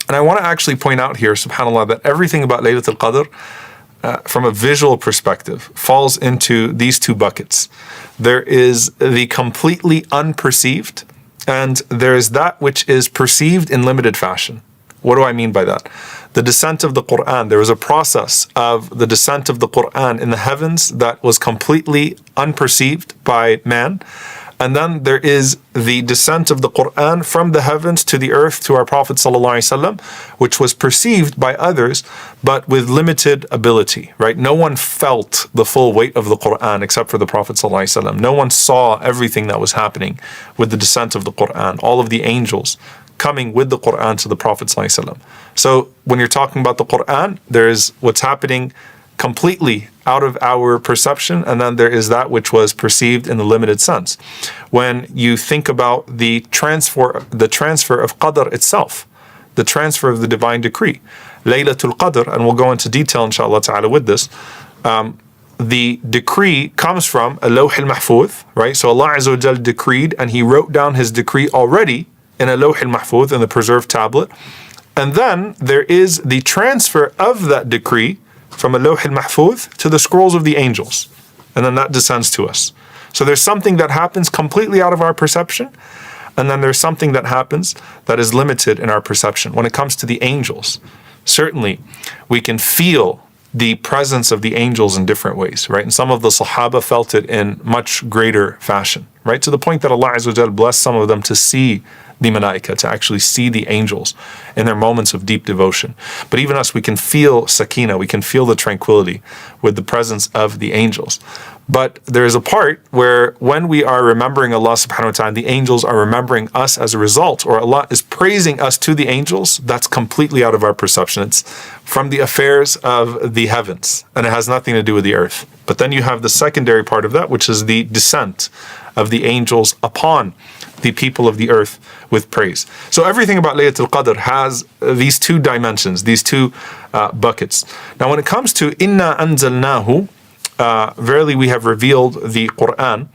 And I want to actually point out here, subhanAllah, that everything about Laylat al-Qadr, from a visual perspective, falls into these two buckets. There is the completely unperceived, and there is that which is perceived in limited fashion. What do I mean by that? The descent of the Quran, there was a process of the descent of the Quran in the heavens that was completely unperceived by man. And then there is the descent of the Quran from the heavens to the earth to our Prophet ﷺ, which was perceived by others, but with limited ability, right? No one felt the full weight of the Quran except for the Prophet ﷺ. No one saw everything that was happening with the descent of the Quran, all of the angels coming with the Quran to the Prophet ﷺ. So when you're talking about the Quran, there is what's happening completely out of our perception, and then there is that which was perceived in the limited sense. When you think about the transfer of Qadr itself, the transfer of the divine decree, Laylatul Qadr, and we'll go into detail inshallah ta'ala with this, the decree comes from al-Lawh al-Mahfuz, right? So Allah Azza wa Jal decreed, and He wrote down His decree already in al-Lawh al-Mahfuz, in the preserved tablet. And then there is the transfer of that decree from al-Lawh al-Mahfuz to the scrolls of the angels. And then that descends to us. So there's something that happens completely out of our perception, and then there's something that happens that is limited in our perception. When it comes to the angels, certainly we can feel the presence of the angels in different ways, right? And some of the Sahaba felt it in much greater fashion, right? To the point that Allah Azza wa Jal blessed some of them to see the malaika, to actually see the angels in their moments of deep devotion. But even us, we can feel sakina, we can feel the tranquility with the presence of the angels. But there is a part where when we are remembering Allah subhanahu wa ta'ala, the angels are remembering us as a result, or Allah is praising us to the angels, that's completely out of our perception. It's from the affairs of the heavens, and it has nothing to do with the earth. But then you have the secondary part of that, which is the descent of the angels upon the people of the earth with praise. So everything about Laylatul Qadr has these two dimensions, these two buckets. Now when it comes to Inna anzalnahu, verily we have revealed the Quran,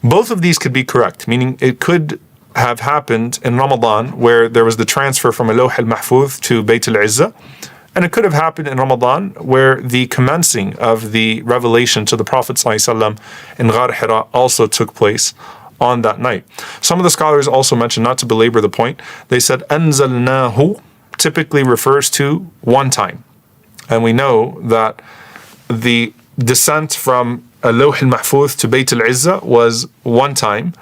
both of these could be correct, meaning it could have happened in Ramadan where there was the transfer from al-Lawh al-Mahfuz to Bayt al-Izzah, and it could have happened in Ramadan where the commencing of the revelation to the Prophet ﷺ in Ghar Hira also took place on that night. Some of the scholars also mentioned, not to belabor the point, they said anzalnahu typically refers to one time. And we know that the descent from al-Lawh al-Mahfuz to Bayt al-Izzah was one time,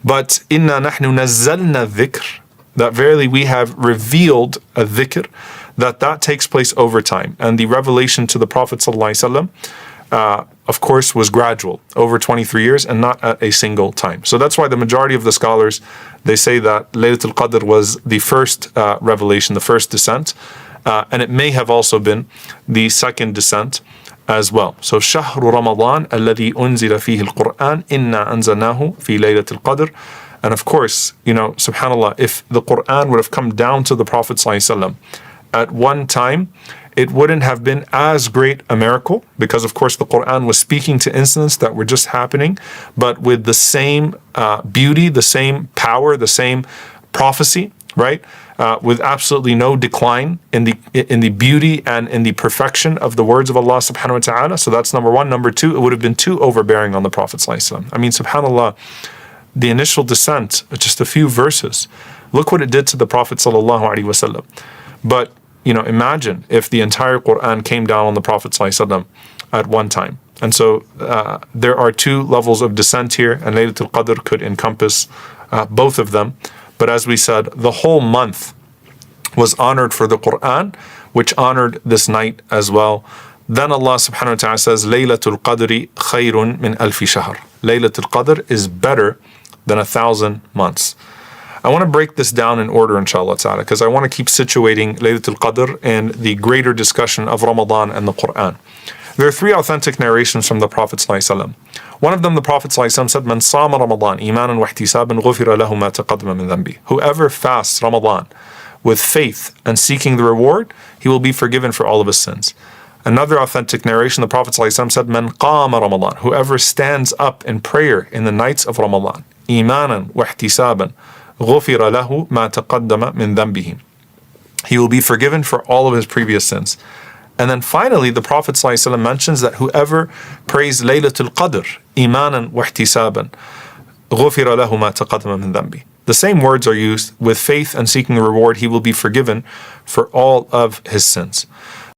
but inna nahnu nazzalna dhikr, that verily we have revealed a dhikr, that takes place over time. And the revelation to the Prophet ﷺ, of course, was gradual, over 23 years, and not at a single time. So that's why the majority of the scholars, they say that Laylatul Qadr was the first revelation, the first descent, and it may have also been the second descent as well. So شهر رمضان الذي أنزل فيه القرآن إنا أنزلناه في ليلة القدر. And of course, you know, subhanAllah, if the Quran would have come down to the Prophet ﷺ at one time, it wouldn't have been as great a miracle, because of course the Quran was speaking to incidents that were just happening, but with the same beauty, the same power, the same prophecy, right? With absolutely no decline in the beauty and in the perfection of the words of Allah subhanahu wa ta'ala. So that's number one. Number two, it would have been too overbearing on the Prophet ﷺ. I mean, subhanAllah, the initial descent, just a few verses, look what it did to the Prophet ﷺ. But, you know, imagine if the entire Quran came down on the Prophet ﷺ at one time. And so there are two levels of descent here, and Laylatul Qadr could encompass both of them. But as we said, the whole month was honored for the Quran, which honored this night as well. Then Allah subhanahu wa ta'ala says, Laylatul Qadri khayrun min alfi shahr. Laylatul Qadr is better than 1,000 months. I want to break this down in order, inshallah ta'ala, because I want to keep situating Laylatul Qadr in the greater discussion of Ramadan and the Quran. There are three authentic narrations from the Prophet ﷺ. One of them, the Prophet ﷺ said, Man sama Ramadan imanan wa ihtisaban ghufira lahu ma taqaddama min dhanbi. Whoever fasts Ramadan with faith and seeking the reward, he will be forgiven for all of his sins. Another authentic narration, the Prophet ﷺ said, Man qama Ramadan. Whoever stands up in prayer in the nights of Ramadan, imanan wa ihtisaban ghufira lahu ma taqaddama min dhanbihi. he will be forgiven for all of his previous sins. And then finally, the Prophet ﷺ mentions that whoever prays Laylatul Qadr, imanan wa ihtisaban, غُفِرَ لَهُ مَا تَقَدَّمَ مِنْ ذَنْبِهِ. The same words are used with faith and seeking a reward. He will be forgiven for all of his sins.